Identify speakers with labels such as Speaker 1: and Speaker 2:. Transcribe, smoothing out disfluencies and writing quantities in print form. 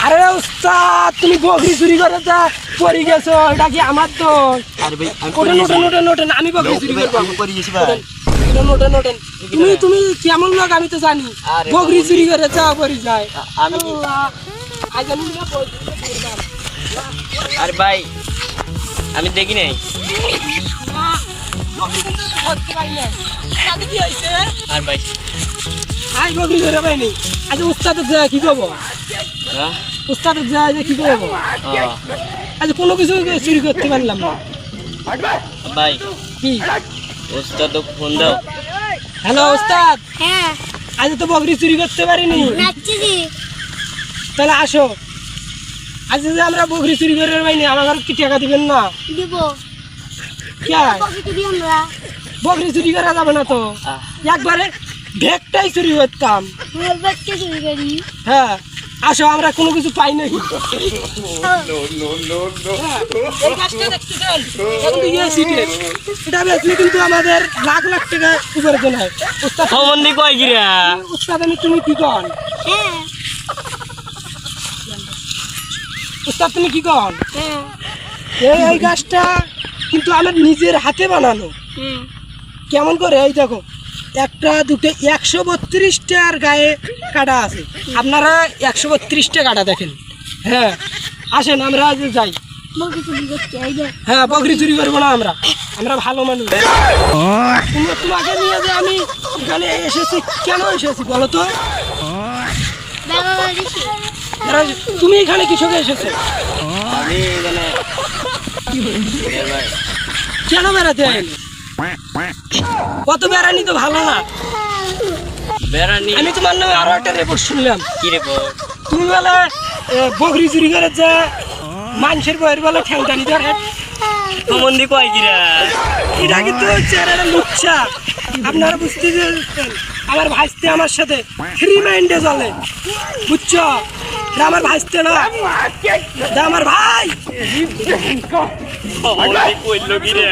Speaker 1: আরে উস্তাদ তুমি বকরি চুরি করে যা পড়ে গেছো, এটা কি আমার তো?
Speaker 2: আরে ভাই
Speaker 1: নোটেন আমি বকরি চুরি করবো।
Speaker 2: আমি করে গেছি ভাই।
Speaker 1: নোটেন তুমি কেমন লোক আমি তো জানি, বকরি চুরি করে যা পড়ে যায়।
Speaker 2: আমি আরে ভাই আমি দেখি নাই। আর ভাই
Speaker 1: বকরি ধরে পাইনি। আচ্ছা উস্তাদের যায় কি করবো? উস্তাদের যায় কি করবো? আচ্ছা কোনো কিছু চুরি করতে পারলাম না
Speaker 2: ভাই।
Speaker 1: কি
Speaker 2: ওস্তাদ ফোন দাও।
Speaker 1: হ্যালো উস্তাদ,
Speaker 3: হ্যাঁ
Speaker 1: আজ তো বকরি চুরি করতে পারিনি,
Speaker 3: নাচছি জি
Speaker 1: তাহলে আসো। আজ যে আমরা বকরি চুরি করে পাইনি, আমার কি টাকা দিবেন না?
Speaker 3: দিব
Speaker 1: কে
Speaker 3: পকেটে দিই আমরা
Speaker 1: বকরি চুরি করা যাবে না তো, একবারে ভেকটাই চুরি করতাম।
Speaker 3: মোর বাচ্চা চুরি করি
Speaker 1: হ্যাঁ আসো, আমরা কোনো কিছু পাই না। এই গাছটা দেখতেছেন, এগুলো সিটের। এটা বেচলে কিন্তু আমাদের লাখ লাখ টাকা উপার্জন হয়। উস্তাদ
Speaker 2: সম্বন্ধে কয় গিরা
Speaker 1: উস্তাদ তুমি কি কন?
Speaker 3: হ্যাঁ
Speaker 1: উস্তাদ তুমি কি কন?
Speaker 3: হ্যাঁ
Speaker 1: এই গাছটা কিন্তু আমার নিজের হাতে বানানো।
Speaker 3: হ্যাঁ
Speaker 1: কেমন করে? এই দেখো একটা দুটো 132টার গায়ে কাটা আছে। আপনারা 132টা কাটা দেখেন। হ্যাঁ আসেন আমরা আজ যাই।
Speaker 3: বকরি চুরি করতে এই যে
Speaker 1: হ্যাঁ বকরি চুরি করবো না, আমরা ভালো মানুষ। তোমাকে নিয়ে যে আমি এখানে এসেছি, কেন এসেছি বলো তো?
Speaker 3: বাবা বাড়িছি
Speaker 1: তুমি এখানে কৃষকে এসেছো?
Speaker 2: আমি এখানে ভাই
Speaker 1: কেন বেড়াতে আইনি? কত বেড়ানি তো ভালো না।
Speaker 2: বেড়ানি
Speaker 1: আমি তোমার নামে আরো একটা রিপোর্ট শুনলাম।
Speaker 2: কি রিপোর্ট?
Speaker 1: তুমি বলে বকরি চুরি করে যে মানুষের বইয়ের বলে ঠ্যাংটানি ধরে।
Speaker 2: সম্বন্ধে কয় গিরা
Speaker 1: এটা কিন্তু হচ্ছে একটা লুচ্ছা। আপনারা বুঝতে পেরেছেন? আমার ভাইস্তে আমার সাথে ফ্রি মাইন্ডে চলে, বুঝছো? এটা আমার ভাইস্তে না, এটা আমার ভাই।
Speaker 2: সম্বন্ধে কইলো গিরা